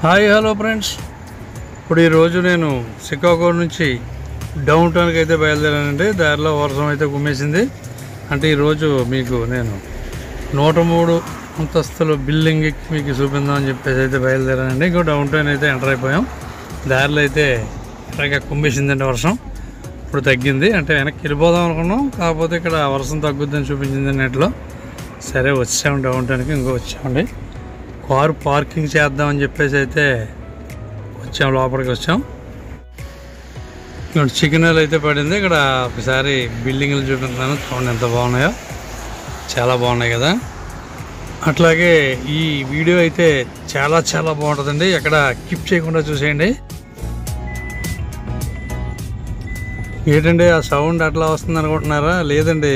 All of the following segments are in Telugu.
హాయ్ హలో ఫ్రెండ్స్, ఇప్పుడు ఈరోజు నేను శ్రీకాకుళం నుంచి డౌన్ టౌన్కి అయితే బయలుదేరానండి. దారిలో వర్షం అయితే కుమ్మేసింది. అంటే ఈరోజు మీకు నేను 103 అంతస్తుల బిల్డింగ్ మీకు చూపిందామని చెప్పేసి అయితే బయలుదేరానండి. ఇంకో డౌన్ టౌన్ అయితే ఎంటర్ అయిపోయాం. దారిలో అయితే ఎక్కడిగా కుమ్మేసిందండి వర్షం. ఇప్పుడు తగ్గింది, అంటే వెనక్కి వెళ్ళిపోదాం అనుకున్నాం, కాకపోతే ఇక్కడ వర్షం తగ్గుద్దని చూపించింది నెట్లో. సరే వచ్చాము డౌన్ టౌన్కి. ఇంకో వచ్చామండి, కారు పార్కింగ్ చేద్దామని చెప్పేసి అయితే వచ్చాం, లోపలికి వచ్చాం. ఇక్కడ సిగ్నల్ అయితే పడింది. ఇక్కడ ఒకసారి బిల్డింగ్లు చూపిస్తున్నాను, చూడండి ఎంత బాగున్నాయో, చాలా బాగున్నాయి కదా. అట్లాగే ఈ వీడియో అయితే చాలా చాలా బాగుంటుందండి, ఎక్కడ స్కిప్ చేయకుండా చూసేయండి. ఏంటండి ఆ సౌండ్ అట్లా వస్తుంది అనుకుంటున్నారా? లేదండి,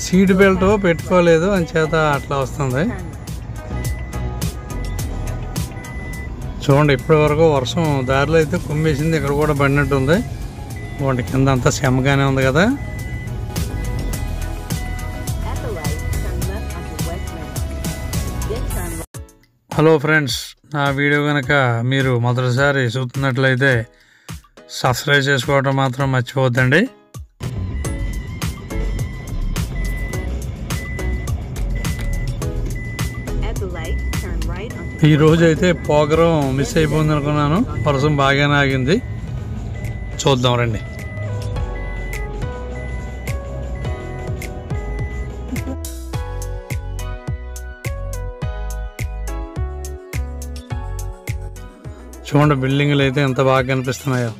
సీట్ బెల్ట్ పెట్టుకోలేదు అని చేత అట్లా వస్తుంది. చూడండి, ఇప్పటి వరకు వర్షం దారిలో అయితే కుమ్మేసింది, ఇక్కడ కూడా పడినట్టు ఉంది. వాటి కింద అంతా సెమ్మగానే ఉంది కదా. హలో ఫ్రెండ్స్, నా వీడియో కనుక మీరు మొదటిసారి చూస్తున్నట్లయితే సబ్స్క్రైబ్ చేసుకోవడం మాత్రం మర్చిపోవద్దండి. ఈ రోజు అయితే ప్రోగ్రాం మిస్ అయిపోయింది అనుకున్నాను, వర్షం బాగానే ఆగింది. చూద్దాం రండి. చూడండి బిల్డింగులు అయితే ఎంత బాగా కనిపిస్తున్నాయో.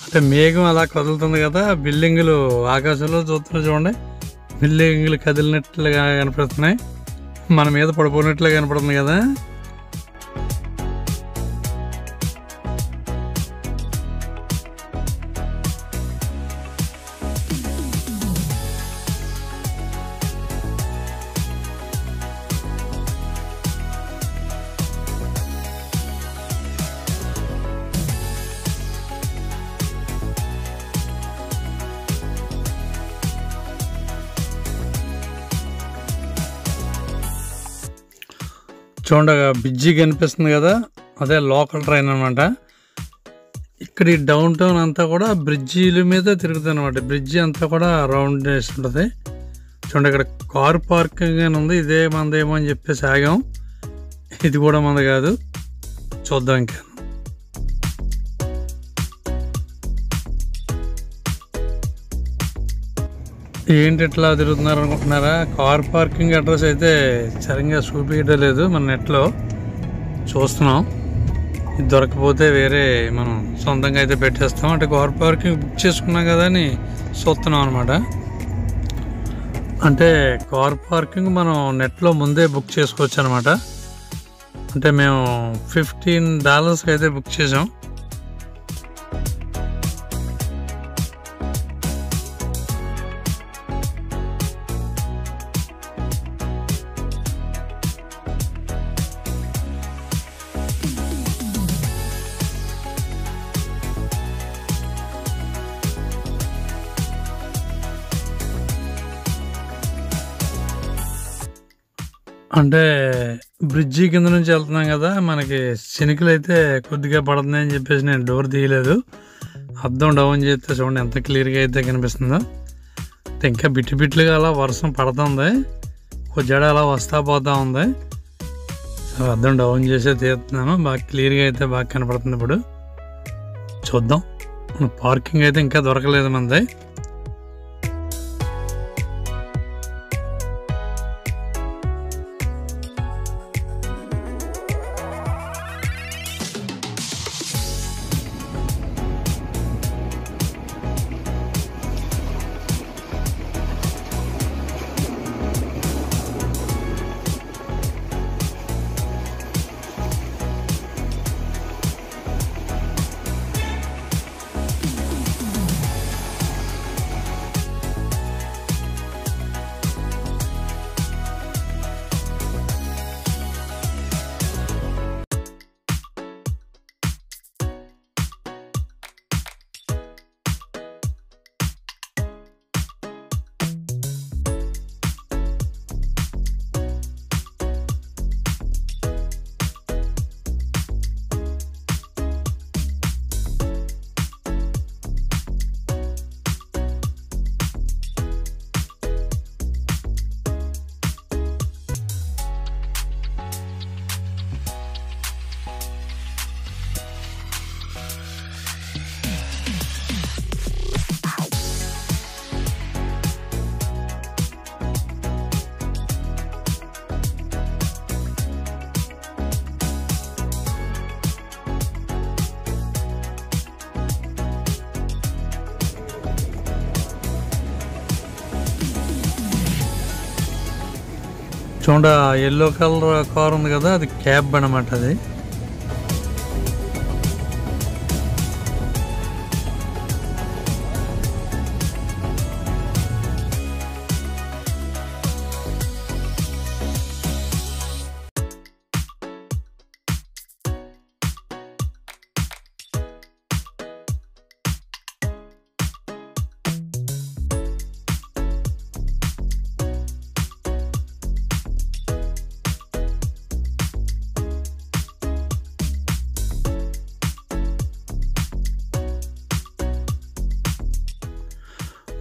అంటే మేఘం అలా కదులుతుంది కదా, బిల్డింగులు ఆకాశంలో చూస్తున్నా. చూడండి, బిల్డింగులు కదిలినట్లుగా కనిపిస్తున్నాయి, మన మీద పడిపోయినట్లుగా కనపడుతుంది కదా. చూడండి బ్రిడ్జి కనిపిస్తుంది కదా, అదే లోకల్ ట్రైన్ అనమాట. ఇక్కడ ఈ డౌన్ టౌన్ అంతా కూడా బ్రిడ్జీల మీద తిరుగుతుంది అనమాట. బ్రిడ్జి అంతా కూడా రౌండ్ వేసి ఉంటుంది. చూడండి, ఇక్కడ కార్ పార్కింగ్ అని ఉంది. ఇదే మందేమో అని చెప్పేసి ఆగాం. ఇది కూడా మంది కాదు, చూద్దాం ఇంకా. ఏంటి ఇట్లా తిరుగుతున్నారు అనుకుంటున్నారా? కార్ పార్కింగ్ అడ్రస్ అయితే సరిగ్గా చూపించడం లేదు, మన నెట్లో చూస్తున్నాం. ఇది దొరకపోతే వేరే మనం సొంతంగా అయితే పెట్టేస్తాం. అంటే కార్ పార్కింగ్ బుక్ చేసుకున్నాం కదా అని చూస్తున్నాం అనమాట. అంటే కార్ పార్కింగ్ మనం నెట్లో ముందే బుక్ చేసుకోవచ్చు అనమాట. అంటే మేము $15 అయితే బుక్ చేసాం. అంటే బ్రిడ్జి కింద నుంచి వెళ్తున్నాం కదా, మనకి శనికలు అయితే కొద్దిగా పడుతుంది అని చెప్పేసి నేను డోర్ తీయలేదు. అద్దం డౌన్ చేస్తే చూడండి ఎంత క్లియర్గా అయితే కనిపిస్తుందో. ఇంకా బిట్టి బిట్లుగా అలా వర్షం పడుతుంది, కొద్దిగా అలా వస్తా పోతా ఉంది. సో అద్దం డౌన్ చేసే తీస్తున్నాను, బాగా క్లియర్గా అయితే బాగా కనపడుతుంది. ఇప్పుడు చూద్దాం. పార్కింగ్ అయితే ఇంకా దొరకలేదు మనది. చూడ ఎల్లో కలర్ కార్ ఉంది కదా, అది క్యాబ్ అనమాట. అది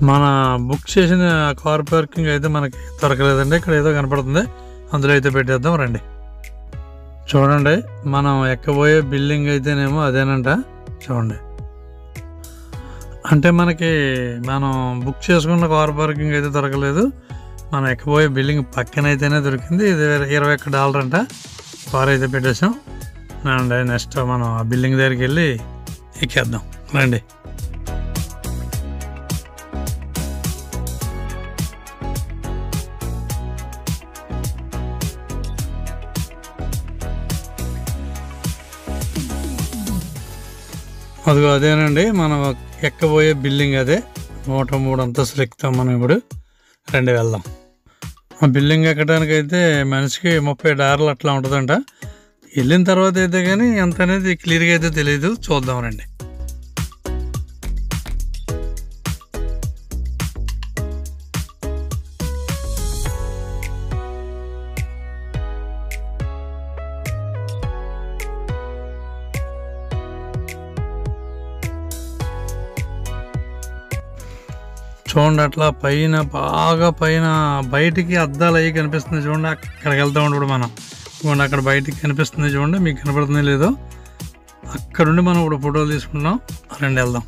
మన బుక్ చేసిన కార్ పార్కింగ్ అయితే మనకి దొరకలేదండి. ఇక్కడ ఏదో కనపడుతుంది, అందులో అయితే పెట్టేద్దాం రండి. చూడండి, మనం ఎక్కబోయే బిల్డింగ్ అయితేనేమో అదేనంట. చూడండి, అంటే మనకి మనం బుక్ చేసుకున్న కార్ పార్కింగ్ అయితే దొరకలేదు, మనం ఎక్కబోయే బిల్డింగ్ పక్కన అయితేనే దొరికింది. ఇది $21 అంట. కార్ అయితే పెట్టేసాం అండి. నెక్స్ట్ మనం ఆ బిల్డింగ్ దగ్గరికి వెళ్ళి ఎక్కేద్దాం రండి. అదిగో అదేనండి మనం ఎక్కబోయే బిల్డింగ్, అదే 103 అంతస్తులు ఎక్కుతాం మనం ఇప్పుడు. రండి వెళ్దాం. ఆ బిల్డింగ్ ఎక్కడానికి అయితే మనిషికి $30 అట్లా ఉంటుందంట. వెళ్ళిన తర్వాత అయితే కానీ ఎంత అనేది క్లియర్గా అయితే తెలియదు, చూద్దాం రండి. చూడండి, అట్లా పైన బాగా పైన బయటికి అద్దాలు అవి కనిపిస్తుంది. చూడండి, అక్కడికి వెళ్తా ఉండి మనం చూడండి, అక్కడ బయటికి కనిపిస్తుంది. చూడండి, మీకు కనపడుతుంది లేదో, అక్కడుండి మనం ఇప్పుడు ఫోటోలు తీసుకుంటాం. రండి వెళ్దాం.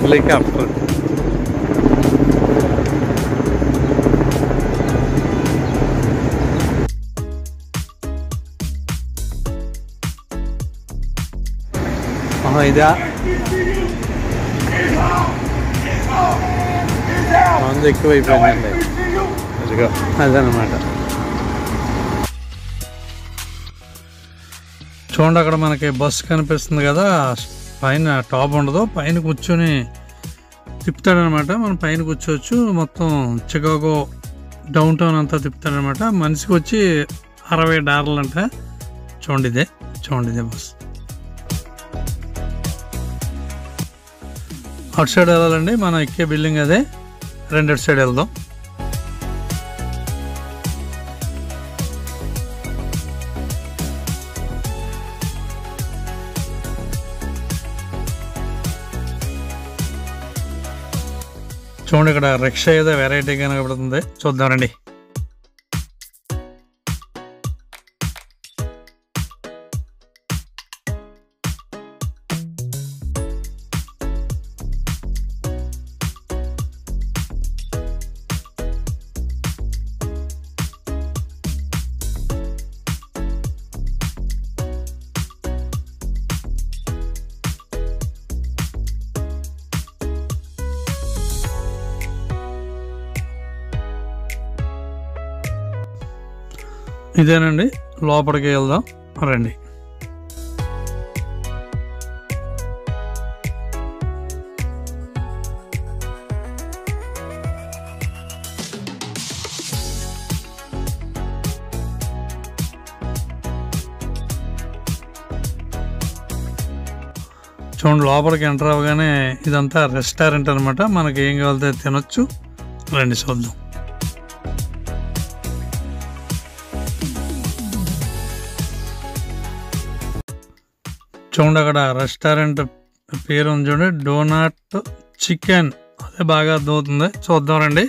హెలికాప్టర్ ఇదా మంది ఎక్కువైపోయిందండి. అదనమాట. చూడండి, అక్కడ మనకి బస్సు కనిపిస్తుంది కదా, పైన టాప్ ఉండదు, పైన కూర్చొని తిప్పుతాడనమాట. మనం పైన కూర్చోవచ్చు. మొత్తం చికాగో డౌన్ టౌన్ అంతా తిప్పుతాడనమాట. మనిషికి వచ్చి $60 అంట. చూడండి ఇదే బస్. అటు సైడ్ వెళ్ళాలండి, మనం ఎక్కే బిల్డింగ్ అదే. రెండు అటు సైడ్ వెళ్దాం. చూడండి, ఇక్కడ రిక్షా ఏదో వెరైటీగా కనబడుతుంది, చూద్దాం రండి. ఇదేనండి, లోపలికి వెళ్దాం రండి. చూడండి, లోపలికి ఎంటర్ అవ్వగానే ఇదంతా రెస్టారెంట్ అనమాట. మనకి ఏం కావాలితే తినొచ్చు. రండి చూద్దాం. చూడండి, అక్కడ రెస్టారెంట్ పేరు ఉంది చూడండి, డోనాట్ చికెన్. అదే బాగా అర్థమవుతుంది, చూద్దాం రండి.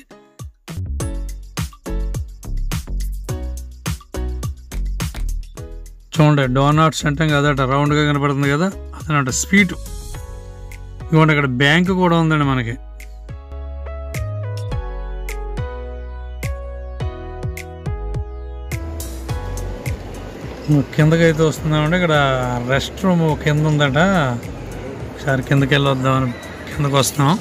చూడండి డోనాట్స్ అంటే అదట రౌండ్గా కనపడుతుంది కదా, అదనమాట స్వీట్. ఇదిగోండి ఇక్కడ బ్యాంకు కూడా ఉందండి మనకి. కిందకైతే వస్తున్నామంటే ఇక్కడ రెస్ట్ రూమ్ కింద ఉందట. ఒకసారి కిందకి వెళ్ళి వద్దామని కిందకు వస్తున్నాం.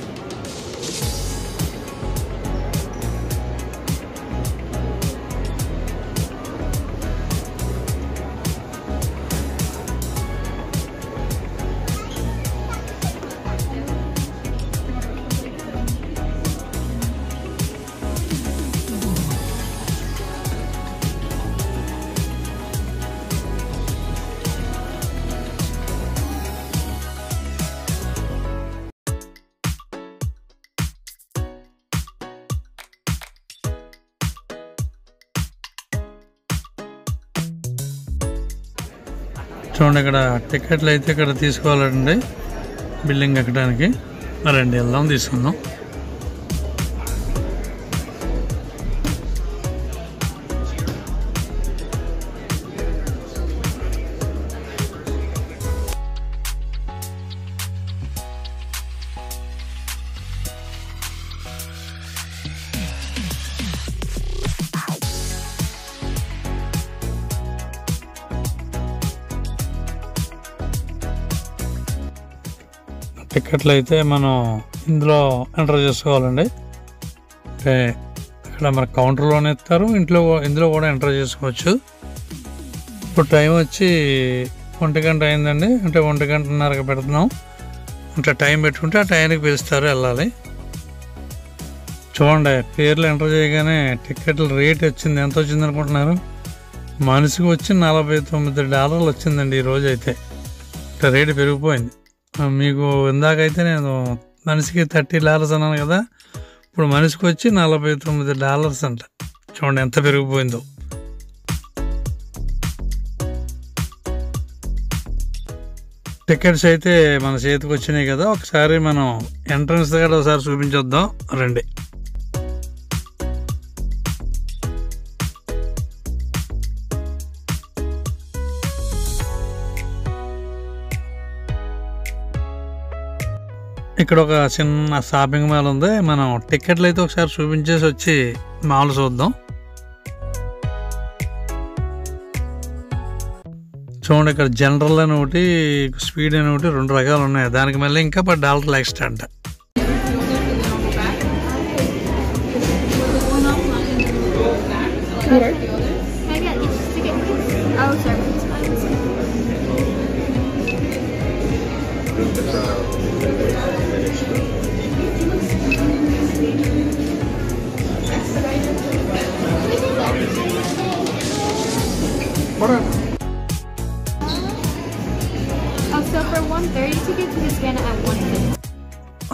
చూడండి ఇక్కడ టికెట్లు అయితే ఇక్కడ తీసుకోవాలండి బిల్డింగ్ ఎక్కడానికి. రండి వెళ్దాం, తీసుకుందాం. టికెట్లు అయితే మనం ఇందులో ఎంటర్ చేసుకోవాలండి. అంటే ఇక్కడ మన కౌంటర్లోనే ఇస్తారు, ఇందులో కూడా ఎంటర్ చేసుకోవచ్చు. ఇప్పుడు టైం వచ్చి 1 గంట అయిందండి. అంటే 1 గంటన్నరకు పెడుతున్నాం. అంటే టైం పెట్టుకుంటే ఆ టైంకి పిలుస్తారు, వెళ్ళాలి. చూడండి పేర్లు ఎంటర్ చేయగానే టికెట్ల రేట్ వచ్చింది. ఎంత వచ్చింది అనుకుంటున్నారు? మనిషికి వచ్చి $49 వచ్చిందండి ఈరోజు అయితే. ఇట్లా రేటు పెరిగిపోయింది. మీకు ఇందాకైతే నేను మనిషికి $30 అన్నాను కదా, ఇప్పుడు మనిషికి వచ్చి $49 అంట. చూడండి ఎంత పెరిగిపోయిందో. టికెట్స్ అయితే మన చేతికి వచ్చినాయి కదా, ఒకసారి మనం ఎంట్రన్స్ దగ్గర ఒకసారి చూపించొద్దాం, రండి. ఇక్కడ ఒక చిన్న షాపింగ్ మాల్ ఉంది. మనం టికెట్లు అయితే ఒకసారి చూపించేసి వచ్చి మాల్ చూద్దాం. చూడండి ఇక్కడ జనరల్ అని ఒకటి, స్పీడ్ అని ఒకటి, 2 రకాలు ఉన్నాయి. దానికి మళ్ళీ ఇంకా $10 ఎక్స్ట్రా అంట.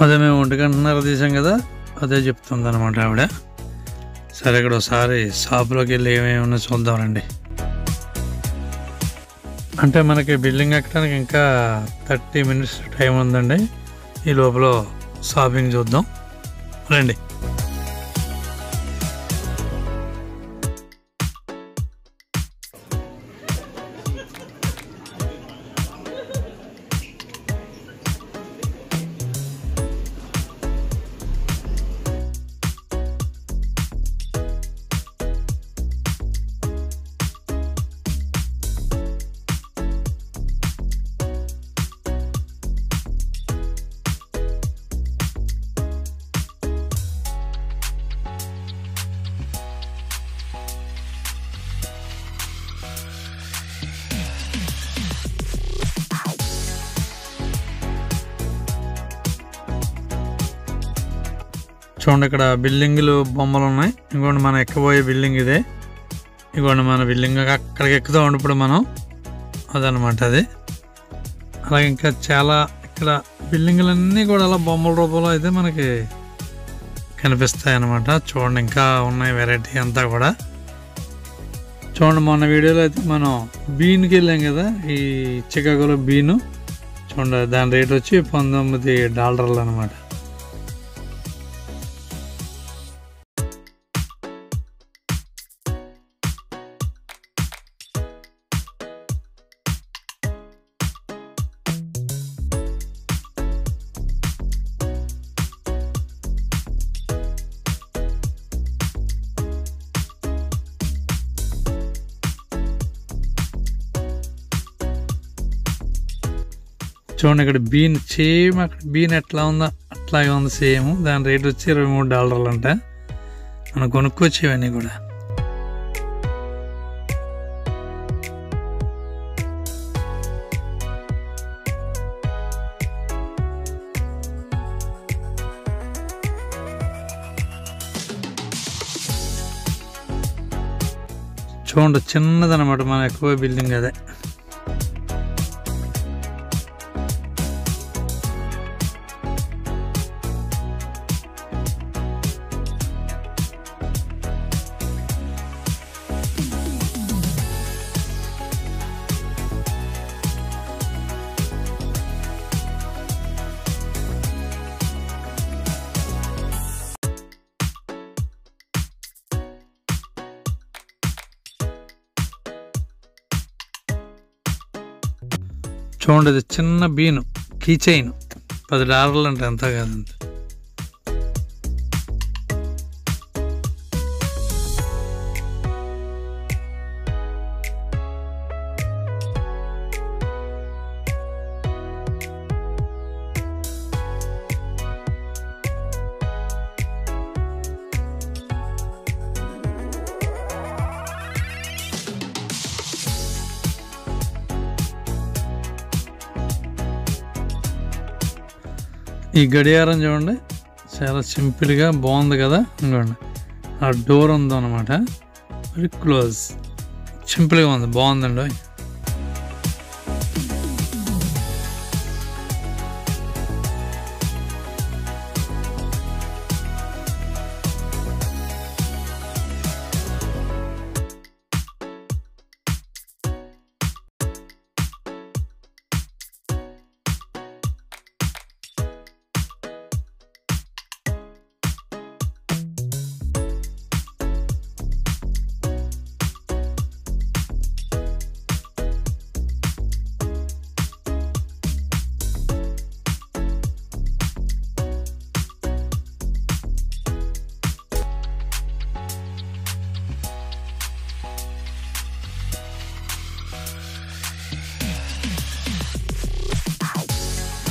అదే మేము 1 గంటన్నర తీసాం కదా, అదే చెప్తుంది అనమాట ఆవిడ. సరే ఇక్కడ ఒకసారి షాప్లోకి వెళ్ళి ఏమేమి ఉన్నాయో చూద్దామండి. అంటే మనకి బిల్డింగ్ ఎక్కడానికి ఇంకా 30 minutes టైం ఉందండి. ఈ లోపల షాపింగ్ చూద్దాం, రండి. చూడండి ఇక్కడ బిల్డింగ్లు బొమ్మలు ఉన్నాయి. ఇంకోటి మనం ఎక్కబోయే బిల్డింగ్ ఇదే. ఇంకోటి మన బిల్డింగ్ అక్కడికి ఎక్కుతూ ఉండి ఇప్పుడు మనం అదనమాట అది. అలాగే ఇంకా చాలా ఇక్కడ బిల్డింగ్లన్నీ కూడా అలా బొమ్మల రూపంలో అయితే మనకి కనిపిస్తాయి అన్నమాట. చూడండి ఇంకా ఉన్నాయి వెరైటీ అంతా కూడా. చూడండి మొన్న వీడియోలో అయితే మనం బీన్కి వెళ్ళాం కదా, ఈ చికాగోలో బీను. చూడండి దాని రేట్ వచ్చి $19 అనమాట. చూడండి ఇక్కడ బీన్ సేమ్, అక్కడ బీన్ ఎట్లా ఉందో అట్లాగే ఉంది సేమ్. దాని రేట్ వచ్చి $23 అంట. మనం కొనుక్కోవచ్చు ఇవన్నీ కూడా. చూడండి చిన్నదనమాట మన ఎక్కువ బిల్డింగ్ అదే. చూడండి అది చిన్న బీను కీ చైన్ $10 అంటే ఎంత కాదంత. ఈ గడియారం చూడండి చాలా సింపుల్గా బాగుంది కదా. ఇంకోండి ఆ డోర్ ఉందన్నమాట, అది క్లోజ్, సింపుల్గా ఉంది, బాగుందండి.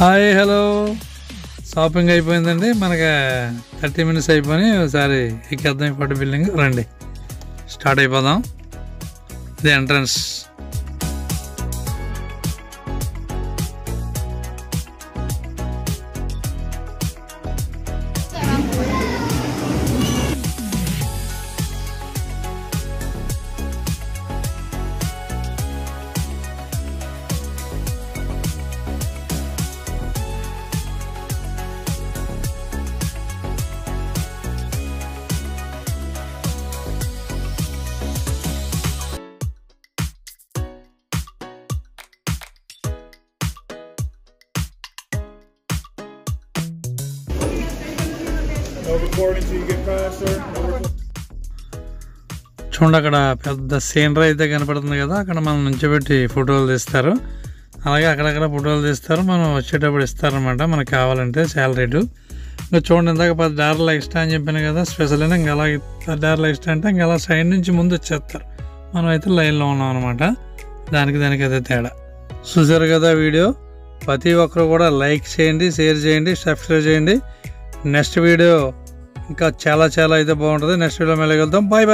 హాయ్ హలో, షాపింగ్ అయిపోయిందండి. మనకి 30 minutes అయిపోయి ఒకసారి ఎక్కేద్దాం ఇప్పుడు బిల్డింగ్. రండి స్టార్ట్ అయిపోదాం. ఇది ఎంట్రన్స్. చూడండి అక్కడ పెద్ద సీనరీ అయితే కనపడుతుంది కదా, అక్కడ మనం నుంచోబెట్టి ఫోటోలు తీస్తారు. అలాగే అక్కడక్కడ ఫోటోలు తీస్తారు, మనం వచ్చేటప్పుడు ఇస్తారనమాట మనకు కావాలంటే చాలా రేటు. ఇంకా చూడండి ఇందాక $10 ఎక్స్ట్రా అని చెప్పాను కదా స్పెషల్ అని. ఇంకా అలా $10 ఎక్స్ట్రా అంటే ఇంకా అలా సైడ్ నుంచి ముందు వచ్చేస్తారు. మనం అయితే లైన్లో ఉన్నాం అనమాట. దానికి అయితే తేడా. చూసారు కదా వీడియో. ప్రతి ఒక్కరు కూడా లైక్ చేయండి, షేర్ చేయండి, సబ్స్క్రైబ్ చేయండి. నెక్స్ట్ వీడియో ఇంకా చాలా అయితే బాగుంటుంది. నెక్స్ట్ వీడియో మళ్ళీ వెళ్తాం. Bye bye.